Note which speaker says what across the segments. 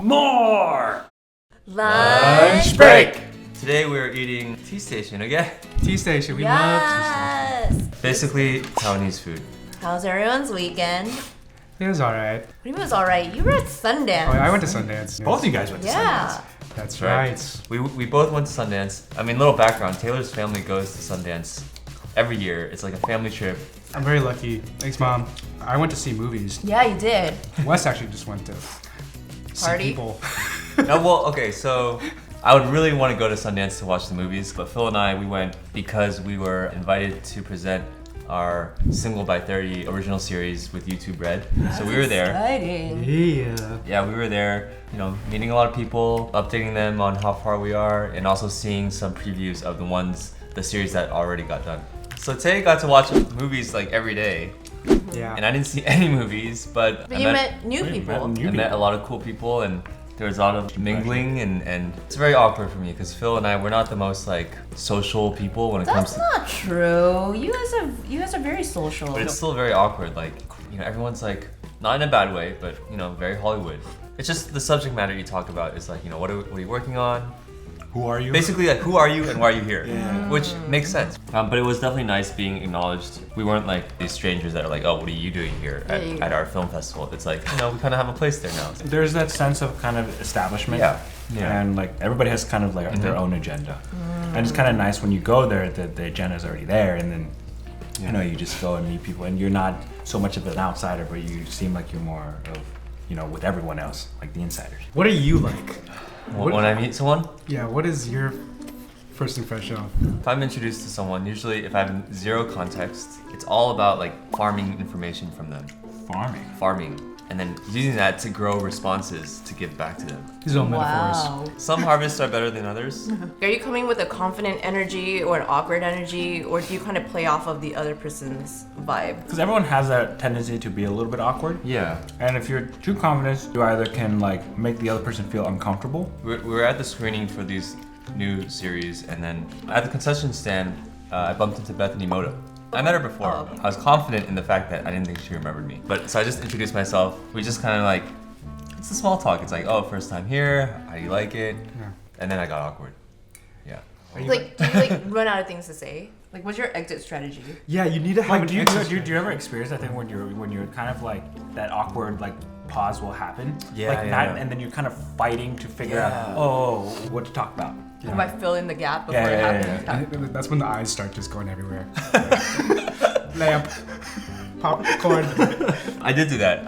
Speaker 1: More!
Speaker 2: Lunch break!
Speaker 1: Today we're eating tea station again.
Speaker 3: Tea station, we love tea station.
Speaker 1: Basically, Taiwanese food.
Speaker 2: How's everyone's weekend?
Speaker 3: It was alright.
Speaker 2: What do you mean it was alright? You were at Sundance.
Speaker 3: Oh, I went to Sundance.
Speaker 4: Both of you guys went to Sundance.
Speaker 3: That's right.
Speaker 1: We both went to Sundance. I mean, little background, Taylor's family goes to Sundance every year. It's like a family trip.
Speaker 3: I'm very lucky. Thanks, Mom. I went to see movies.
Speaker 2: Yeah, you did.
Speaker 3: Wes actually just went to see
Speaker 2: Party?
Speaker 3: people.
Speaker 1: No, well, okay, so I would really want to go to Sundance to watch the movies, but Phil and I, we went because we were invited to present our Single by 30 original series with YouTube Red. So we were there.
Speaker 2: Exciting.
Speaker 3: Yeah.
Speaker 1: Yeah, we were there, you know, meeting a lot of people, updating them on how far we are, and also seeing some previews of the series that already got done. So Tay got to watch movies like every day,
Speaker 3: Yeah.
Speaker 1: and I didn't see any movies, but
Speaker 2: But you met new people.
Speaker 1: I met a lot of cool people, and there was a lot of mingling, and it's very awkward for me because Phil and I, we're not the most like social people when it comes
Speaker 2: That's
Speaker 1: to.
Speaker 2: not true. You guys are very social.
Speaker 1: But it's still very awkward. Like, you know, everyone's like, not in a bad way, but you know, very Hollywood. It's just the subject matter you talk about is like, you know, what are you working on?
Speaker 4: Who are you?
Speaker 1: Basically, like, who are you and why are you here?
Speaker 4: Yeah.
Speaker 1: Which makes sense. But it was definitely nice being acknowledged. We weren't like these strangers that are like, oh, what are you doing here at our film festival? It's like, you know, we kind of have a place there now.
Speaker 4: There's that sense of kind of establishment.
Speaker 1: Yeah.
Speaker 4: And like everybody has kind of like their own agenda. And it's kind of nice when you go there that the agenda is already there, and then you know, you just go and meet people, and you're not so much of an outsider, but you seem like you're more of, you know, with everyone else, like the insiders.
Speaker 3: What are you like?
Speaker 1: When I meet someone,
Speaker 3: Yeah, what is your first impression of?
Speaker 1: if I'm introduced to someone, usually if I have zero context, it's all about like farming information from them. Farming. And then using that to grow responses to give back to them.
Speaker 3: These are all metaphors.
Speaker 2: Wow.
Speaker 1: Some harvests are better than others.
Speaker 2: Are you coming with a confident energy or an awkward energy, or do you kind of play off of the other person's vibe?
Speaker 4: Because everyone has that tendency to be a little bit awkward.
Speaker 1: Yeah.
Speaker 4: And if you're too confident, you either can like make the other person feel uncomfortable.
Speaker 1: We were at the screening for these new series, and then at the concession stand, I bumped into BETHANY MOTA. I met her before.
Speaker 2: Oh, okay.
Speaker 1: I was confident in the fact that I didn't think she remembered me. But so I just introduced myself. We just kind of like, it's a small talk. It's like, oh, first time here. How do you like it?
Speaker 3: Yeah.
Speaker 1: And then I got awkward. Yeah.
Speaker 2: Like, do you like run out of things to say? Like, what's your exit strategy?
Speaker 3: Yeah, you need to have
Speaker 4: Like,
Speaker 3: an
Speaker 4: do you
Speaker 3: exit
Speaker 4: ever experience that thing when you're kind of like that awkward like pause will happen?
Speaker 1: Yeah,
Speaker 4: Like
Speaker 1: yeah.
Speaker 4: and then you're kind of fighting to figure
Speaker 1: Yeah.
Speaker 4: out oh what to talk about.
Speaker 2: If I fill in the gap before
Speaker 4: Yeah,
Speaker 2: it
Speaker 4: yeah,
Speaker 2: happens?
Speaker 3: strategy. That's when the eyes start just going everywhere. Lamp. Popcorn.
Speaker 1: I did do that.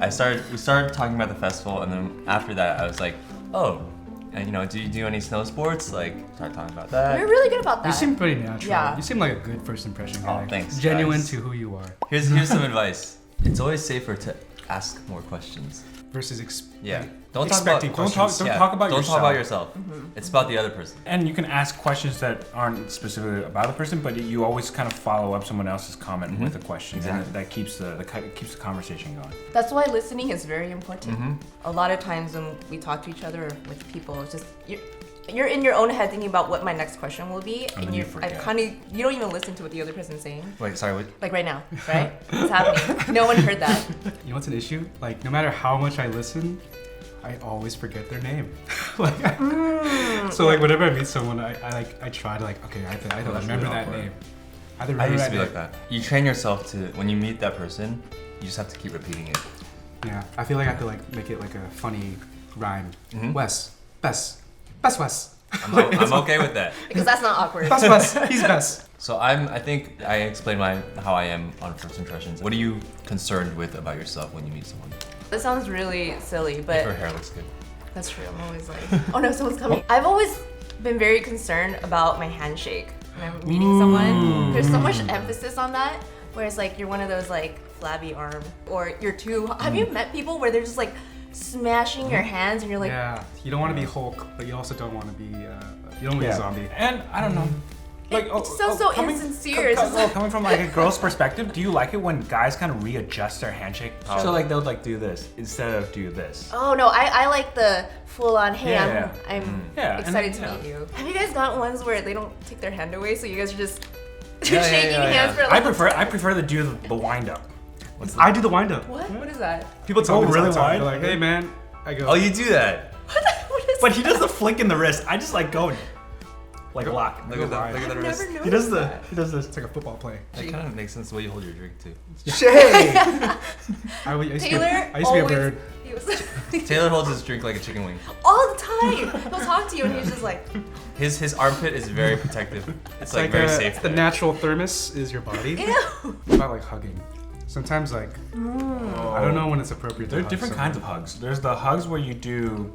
Speaker 1: We started talking about the festival, and then after that, I was like, oh, and you know, do you do any snow sports? Like, start talking about that.
Speaker 2: You're really good about that.
Speaker 3: You seem pretty natural.
Speaker 2: Yeah.
Speaker 3: You seem like a good first impression guy.
Speaker 1: Oh, thanks,
Speaker 3: Genuine
Speaker 1: guys.
Speaker 3: to who you are.
Speaker 1: Here's some advice. It's always safer to ask more questions.
Speaker 3: Versus
Speaker 1: Yeah. Don't talk about
Speaker 3: expecting
Speaker 4: Don't
Speaker 3: questions.
Speaker 4: talk about
Speaker 1: Don't
Speaker 4: yourself.
Speaker 1: talk about yourself. It's about the other person.
Speaker 4: And you can ask questions that aren't specifically about the person, but you always kind of follow up someone else's comment with a question, and that keeps the conversation going.
Speaker 2: That's why listening is very important. A lot of times when we talk to each other or with people, it's just you're in your own head thinking about what my next question will be,
Speaker 4: then
Speaker 2: and
Speaker 4: you
Speaker 2: you
Speaker 4: forget.
Speaker 2: don't even listen to what the other person's saying.
Speaker 1: Wait, sorry. What?
Speaker 2: Like right now, right? It's happening. No one heard that.
Speaker 3: You know what's an issue? Like, no matter how much I listen, I always forget their name. Like, so like whenever I meet someone, I try to like, okay, I have to
Speaker 1: that's
Speaker 3: remember
Speaker 1: really
Speaker 3: that
Speaker 1: awkward.
Speaker 3: name. I have to
Speaker 1: I
Speaker 3: remember
Speaker 1: used to be
Speaker 3: that
Speaker 1: like
Speaker 3: name.
Speaker 1: that. You train yourself to, when you meet that person, you just have to keep repeating it.
Speaker 3: Yeah, I feel like I have to like make it like a funny rhyme.
Speaker 1: Mhm.
Speaker 3: Wes, Wes.
Speaker 1: I'm okay with that.
Speaker 2: Because that's not awkward.
Speaker 3: Best Wes, he's best.
Speaker 1: So I think I explained how I am on first impressions. What are you concerned with about yourself when you meet someone?
Speaker 2: This sounds really silly,
Speaker 1: Her
Speaker 2: but
Speaker 1: hair looks good.
Speaker 2: that's true. I'm always like, oh no, someone's coming. I've always been very concerned about my handshake when I'm meeting someone. There's so much emphasis on that, where it's like you're one of those like flabby arm, or you're too. Have you met people where they're just like smashing your hands and you're like,
Speaker 3: Yeah, you don't want to be Hulk, but you also don't want to be, you don't want to be a zombie.
Speaker 4: And I don't know. Like,
Speaker 2: it sounds so insincere. It's just like-
Speaker 4: coming from like a girl's perspective, do you like it when guys kind of readjust their handshake? So like they'll like do this instead of do this.
Speaker 2: Oh no, I like the full on hand.
Speaker 4: Yeah,
Speaker 2: I'm
Speaker 4: Yeah, and
Speaker 2: excited to
Speaker 4: yeah.
Speaker 2: meet you. Have you guys gotten ones where they don't take their hand away, so you guys are just
Speaker 1: Yeah,
Speaker 2: shaking
Speaker 1: yeah,
Speaker 2: hands
Speaker 1: yeah.
Speaker 2: for like
Speaker 4: I prefer to do the wind up.
Speaker 3: I do the wind up.
Speaker 2: what? What is that?
Speaker 3: People tell me this
Speaker 4: really
Speaker 3: all the time.
Speaker 4: wide?
Speaker 3: They're like, hey man. I go,
Speaker 1: Oh, you do that?
Speaker 4: But he does the flick in the wrist. I just like go like lock.
Speaker 1: Look at that. Look at the wrist.
Speaker 3: He does this. It's like a football play.
Speaker 1: That kind of makes sense the way you hold your drink too.
Speaker 3: Shay. I used
Speaker 2: Taylor
Speaker 3: to be a bird.
Speaker 2: He was
Speaker 1: Taylor holds his drink like a chicken wing.
Speaker 2: all the time. He'll talk to you and he's just like,
Speaker 1: His armpit is very protective. It's like
Speaker 3: Like
Speaker 1: very safe.
Speaker 3: the natural thermos is your body.
Speaker 2: ew.
Speaker 3: What about like hugging? Sometimes like I don't know when it's appropriate.
Speaker 4: There are
Speaker 3: to hug
Speaker 4: different
Speaker 3: someone.
Speaker 4: kinds of hugs. There's the hugs where you do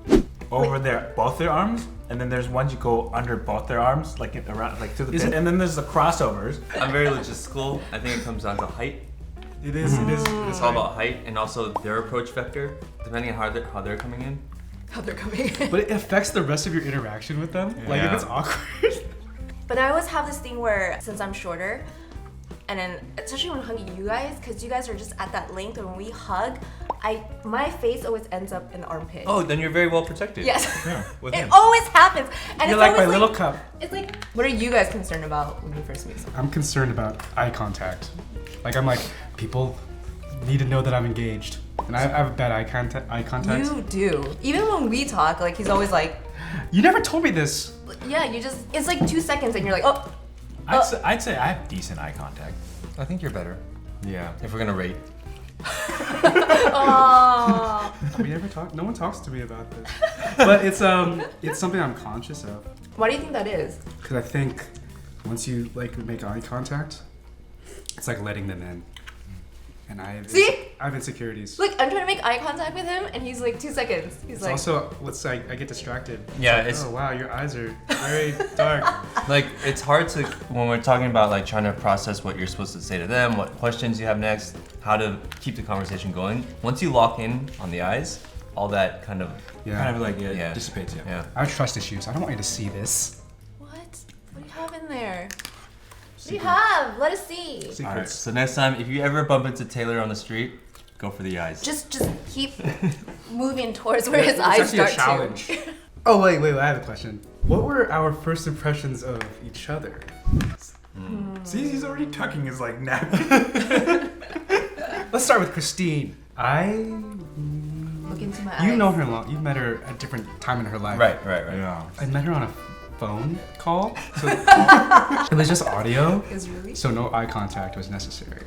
Speaker 4: over both their arms, and then there's ones you go under both their arms, like around, like to the pit. And then there's the crossovers.
Speaker 1: I'm very logistical. I think it comes down to height.
Speaker 3: It is.
Speaker 1: It's all about height and also their approach vector, depending on how they're coming in.
Speaker 2: How they're coming in.
Speaker 3: But it affects the rest of your interaction with them. Like if
Speaker 1: Yeah.
Speaker 3: it's awkward.
Speaker 2: But I always have this thing where, since I'm shorter, and then especially when hugging you guys, because you guys are just at that length, and when we hug, my face always ends up in the armpit.
Speaker 1: Oh, then you're very well protected.
Speaker 2: Yes.
Speaker 4: Yeah.
Speaker 1: With
Speaker 2: It
Speaker 1: him.
Speaker 2: always happens. And
Speaker 3: You're
Speaker 2: it's
Speaker 3: like my
Speaker 2: always
Speaker 3: little cup.
Speaker 2: It's like, what are you guys concerned about when you first meet someone?
Speaker 3: I'm concerned about eye contact. Like I'm like, people need to know that I'm engaged. And I have bad eye contact.
Speaker 2: You do. Even when we talk, like he's always like,
Speaker 3: You never told me this.
Speaker 2: yeah, it's like 2 seconds and you're like, oh.
Speaker 4: I'd say I have decent eye contact.
Speaker 1: I think you're better.
Speaker 4: Yeah.
Speaker 1: If we're gonna rate.
Speaker 2: Oh.
Speaker 3: We never talk. No one talks to me about this. But it's something I'm conscious of.
Speaker 2: Why do you think that is?
Speaker 3: Because I think once you like make eye contact, it's like letting them in. And I have insecurities.
Speaker 2: Look, I'm trying to make eye contact with him and he's like 2 seconds. He's
Speaker 3: It's
Speaker 2: like,
Speaker 3: also I get distracted.
Speaker 1: Yeah,
Speaker 3: Like,
Speaker 1: it's-
Speaker 3: oh wow, your eyes are very dark.
Speaker 1: Like it's hard to when we're talking about like trying to process what you're supposed to say to them, what questions you have next, how to keep the conversation going. Once you lock in on the eyes, all that kind of
Speaker 4: Kind of like
Speaker 1: Yeah.
Speaker 4: dissipates. Yeah.
Speaker 1: yeah.
Speaker 3: I have trust issues. I don't want you to see this.
Speaker 2: what? What do you have in there? What do you have? Let us see.
Speaker 3: Secrets.
Speaker 1: All right. So next time, if you ever bump into Taylor on the street, go for the eyes.
Speaker 2: Just keep moving towards where his
Speaker 3: It's
Speaker 2: eyes
Speaker 3: actually a
Speaker 2: start
Speaker 3: challenge.
Speaker 2: to.
Speaker 3: Oh wait, I have a question. What were our first impressions of each other?
Speaker 4: See, he's already tucking his like neck.
Speaker 3: Let's start with Christine.
Speaker 2: Look into my eyes.
Speaker 3: You know her long. You've met her at a different time in her life.
Speaker 1: Right.
Speaker 4: Yeah.
Speaker 3: I met her on a phone call. So it was just audio.
Speaker 2: Is really?
Speaker 3: So no eye contact was necessary.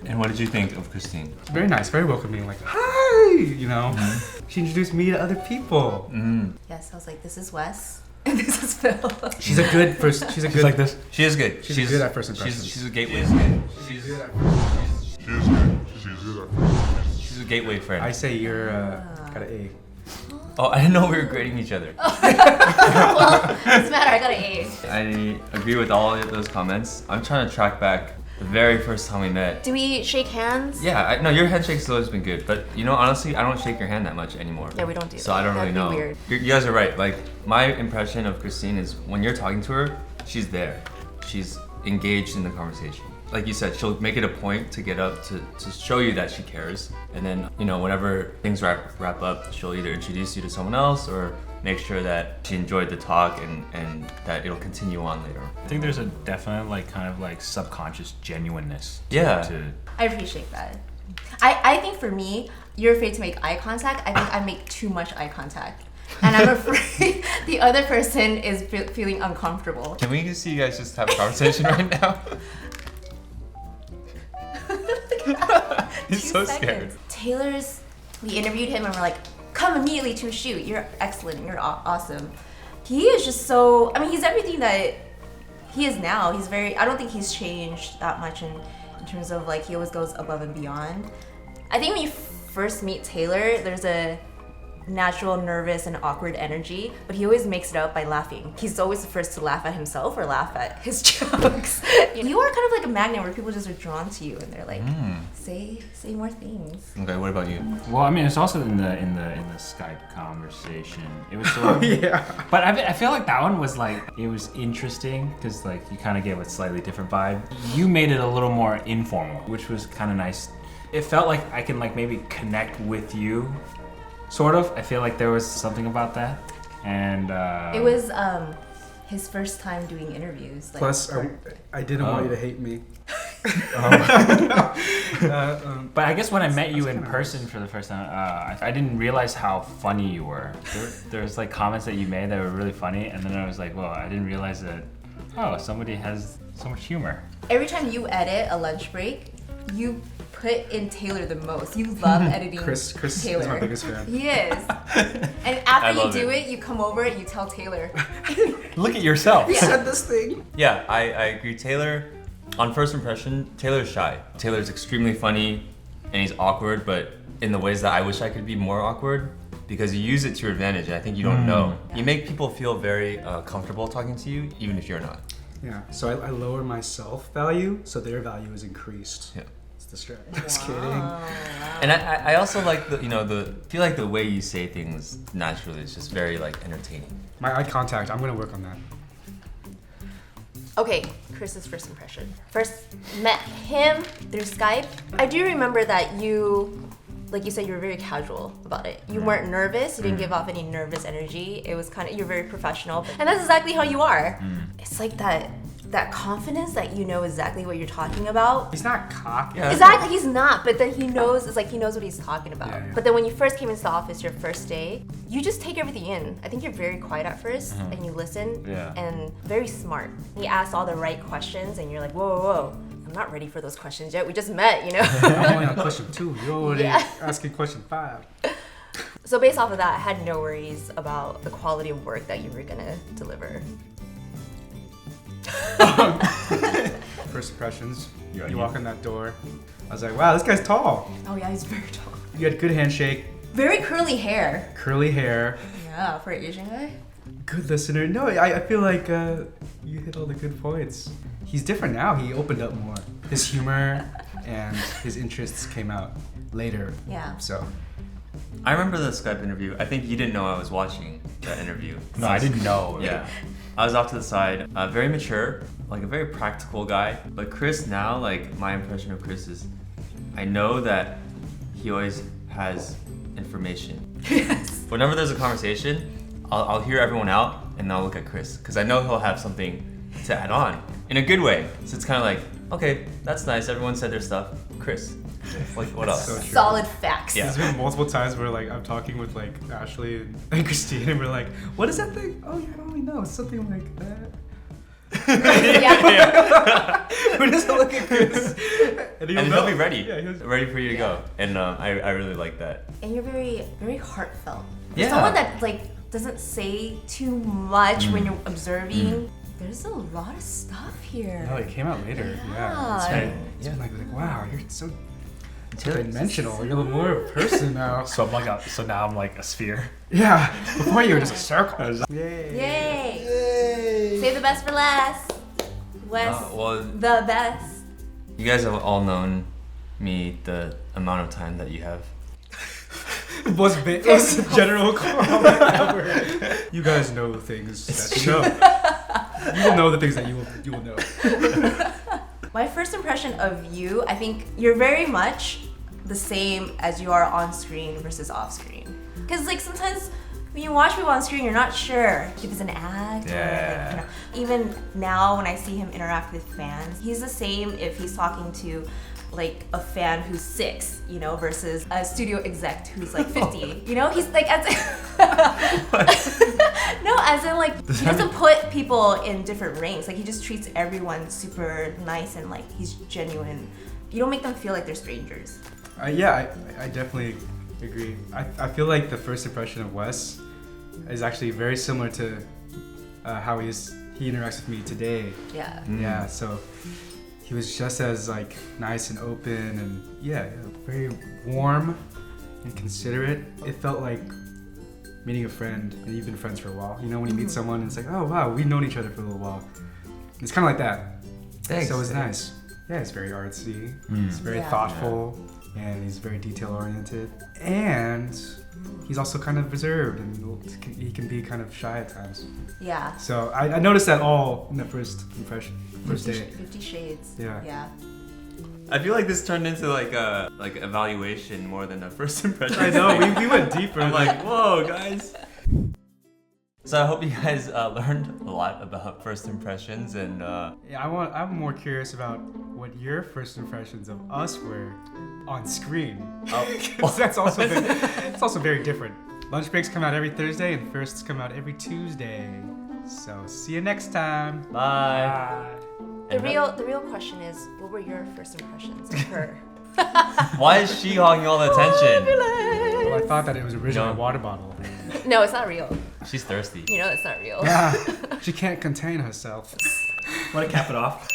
Speaker 1: And what did you think of Christine?
Speaker 3: Very nice, very welcoming. Like, hi, you know. She introduced me to other people.
Speaker 2: Yes, I was like, this is Wes. And this is Phil.
Speaker 3: She's a good first. She's a good
Speaker 4: like this.
Speaker 1: She is good.
Speaker 3: She's good at first impressions.
Speaker 1: She's a gateway. She's a gateway friend.
Speaker 3: I say you're got an A.
Speaker 1: Oh, I didn't know we were grading each other.
Speaker 2: Well, doesn't matter, I got an A.
Speaker 1: I agree with all of those comments. I'm trying to track back the very first time we met.
Speaker 2: Do we shake hands?
Speaker 1: Yeah, no, your handshake's always been good, but you know, honestly, I don't shake your hand that much anymore.
Speaker 2: Yeah, we don't do
Speaker 1: So
Speaker 2: that.
Speaker 1: I don't really
Speaker 2: That'd
Speaker 1: know.
Speaker 2: be weird.
Speaker 1: You guys are right. Like my impression of Christine is when you're talking to her, she's there. She's engaged in the conversation. Like you said, she'll make it a point to get up to show you that she cares. And then, you know, whenever things wrap up, she'll either introduce you to someone else or make sure that she enjoyed the talk and that it'll continue on later.
Speaker 4: I think there's a definite like kind of like subconscious genuineness.
Speaker 1: Yeah.
Speaker 2: I appreciate that. I think for me, you're afraid to make eye contact. I think I make too much eye contact. And I'm afraid the other person is feeling uncomfortable.
Speaker 1: Can we see you guys just have a conversation right now? He's
Speaker 2: 2
Speaker 1: so
Speaker 2: seconds.
Speaker 1: scared.
Speaker 2: We interviewed him and we're like, come immediately to a shoot. You're excellent. You're awesome. He is just so, I mean, he's everything that he is now. He's very, I don't think he's changed that much in terms of like, he always goes above and beyond. I think when you first meet Taylor, there's a natural, nervous, and awkward energy, but he always makes it up by laughing. He's always the first to laugh at himself or laugh at his jokes. You are kind of like a magnet where people just are drawn to you and they're like, say more things.
Speaker 1: Okay, what about you?
Speaker 4: Well, I mean, it's also in the Skype conversation. It was sort of,
Speaker 3: Yeah.
Speaker 4: but I feel like that one was like it was interesting because like you kind of gave a slightly different vibe. You made it a little more informal, which was kind of nice. It felt like I can like maybe connect with you, sort of. I feel like there was something about that, and
Speaker 2: It was his first time doing interviews. Like,
Speaker 3: Plus, I didn't want you to hate me.
Speaker 4: But I guess when I met you in
Speaker 3: kinda
Speaker 4: person for the first time, I didn't realize how funny you were. There's like comments that you made that were really funny, and then I was like, well, I didn't realize that. Oh, somebody has so much humor.
Speaker 2: Every time you edit a lunch break, you put in Taylor the most. You love editing
Speaker 3: Chris
Speaker 2: Taylor.
Speaker 3: is my biggest fan.
Speaker 2: He is. And
Speaker 1: I
Speaker 2: after you
Speaker 1: love
Speaker 2: do
Speaker 1: it.
Speaker 2: it, you come over and you tell Taylor.
Speaker 4: Look at yourself.
Speaker 3: He said this thing.
Speaker 1: Yeah, I agree. Taylor, on first impression, Taylor's shy. Taylor's extremely funny and he's awkward, but in the ways that I wish I could be more awkward because you use it to your advantage and I think you don't know. You make people feel very comfortable talking to you, even if you're not.
Speaker 3: Yeah, so I lower my self-value, so their value is increased.
Speaker 1: Yeah.
Speaker 3: It's the strat. Just kidding.
Speaker 1: And I also like feel like the way you say things naturally is just very like entertaining.
Speaker 3: My eye contact, I'm gonna work on that.
Speaker 2: Okay, Chris's first impression. First met him through Skype. I do remember that you, like you said, you were very casual about it. You weren't nervous. You didn't give off any nervous energy. It was kind of, you're very professional. And that's exactly how you are. It's like that confidence that you know exactly what you're talking about.
Speaker 3: He's not cocky.
Speaker 1: Yeah.
Speaker 2: Exactly, he's not, but then he knows, it's like he knows what he's talking about.
Speaker 3: Yeah.
Speaker 2: But then when you first came into the office, your first day, you just take everything in. I think you're very quiet at 1st and you listen
Speaker 4: Yeah.
Speaker 2: and very smart. He asked all the right questions and you're like, whoa, whoa, whoa. I'm not ready for those questions yet. We just met, you know?
Speaker 3: I'm only on question 2. You're already
Speaker 2: Yeah.
Speaker 3: asking question 5.
Speaker 2: So based off of that, I had no worries about the quality of work that you were gonna deliver.
Speaker 3: First impressions.
Speaker 4: Yeah,
Speaker 3: You
Speaker 4: you-
Speaker 3: walk in that door. I was like, wow, this guy's tall.
Speaker 2: Oh yeah, he's very tall.
Speaker 3: You had good handshake,
Speaker 2: Very curly hair.
Speaker 3: curly hair,
Speaker 2: Yeah, for an Asian guy.
Speaker 3: good listener. No, I feel like you hit all the good points. He's different now. He opened up more. His humor and his interests came out later.
Speaker 2: Yeah.
Speaker 3: So
Speaker 1: I remember the Skype interview. I think you didn't know I was watching that interview.
Speaker 4: No, I didn't know.
Speaker 1: Yeah. I was off to the side, very mature, like a very practical guy. But Chris now, like my impression of Chris is, I know that he always has information.
Speaker 2: Yes.
Speaker 1: Whenever there's a conversation, I'll hear everyone out and I'll look at Chris because I know he'll have something to add on in a good way. So it's kind of like, okay, that's nice. Everyone said their stuff. Chris, like what else?
Speaker 3: so true.
Speaker 2: Solid facts.
Speaker 1: Yeah.
Speaker 3: There's been multiple times where like I'm talking with like Ashley and Christine and we're like, what is that thing? Oh yeah, I don't really know. It's something like that.
Speaker 2: Yeah.
Speaker 3: We're just look at Chris. And
Speaker 1: He'll be ready,
Speaker 3: Yeah, he'll
Speaker 1: ready for you to go. And I really like that.
Speaker 2: And you're very, very heartfelt. You're
Speaker 1: Yeah.
Speaker 2: someone that like doesn't say too much when you're observing. There's a lot of stuff here.
Speaker 3: Oh, it came out later. Yeah.
Speaker 2: Yeah.
Speaker 3: It's been,
Speaker 1: Yeah.
Speaker 3: like wow, you're so
Speaker 1: Taylor-
Speaker 3: dimensional. You're more of a person now.
Speaker 4: So I'm like, so now I'm like a sphere.
Speaker 3: Yeah. Before you were just a circle.
Speaker 2: Yay.
Speaker 3: Yay.
Speaker 2: Save the best for last. Wes,
Speaker 1: well,
Speaker 2: the best.
Speaker 1: you guys have all known me the amount of time that you have.
Speaker 3: Most general comment ever. You guys know things that you know. You will know the things that you will know.
Speaker 2: My first impression of you, I think you're very much the same as you are on screen versus off screen. Because like sometimes when you watch people on screen, you're not sure if it's an act or like, you know. Even now when I see him interact with fans, he's the same if he's talking to like a fan who's 6, you know, versus a studio exec who's like 50. You know, he's like as no, as in like he doesn't put people in different ranks. Like he just treats everyone super nice and like he's genuine. You don't make them feel like they're strangers.
Speaker 3: Yeah, I definitely agree. I feel like the first impression of Wes is actually very similar to how he interacts with me today.
Speaker 2: Yeah.
Speaker 3: Yeah, so he was just as like nice and open and yeah, very warm and considerate. It felt like meeting a friend and you've been friends for a while. You know, when you meet someone and it's like, oh wow, we've known each other for a little while. It's kind of like that.
Speaker 1: Thanks.
Speaker 3: So it's nice. Yeah, it's very artsy. It's very
Speaker 2: Yeah.
Speaker 3: thoughtful and he's very detail oriented. And he's also kind of reserved and he can be kind of shy at times.
Speaker 2: Yeah.
Speaker 3: So I noticed that all in the first impression, first day.
Speaker 2: 50 Shades.
Speaker 3: Yeah.
Speaker 2: Yeah.
Speaker 1: I feel like this turned into like a evaluation more than a first impression.
Speaker 3: I know, we went deeper.
Speaker 1: I'm like, whoa, guys. So I hope you guys learned a lot about first impressions and
Speaker 3: Yeah, I'm more curious about what your first impressions of us were on screen. Because it's also very different. Lunch breaks come out every Thursday and firsts come out every Tuesday. So see you next time.
Speaker 1: bye.
Speaker 2: The real question is, what were your first impressions of her?
Speaker 1: Why is she hogging all the attention?
Speaker 3: Well, I thought that it was originally a water bottle.
Speaker 2: No, it's not real.
Speaker 1: She's thirsty.
Speaker 2: You know it's not real.
Speaker 3: Yeah, she can't contain herself.
Speaker 4: Want to cap it off?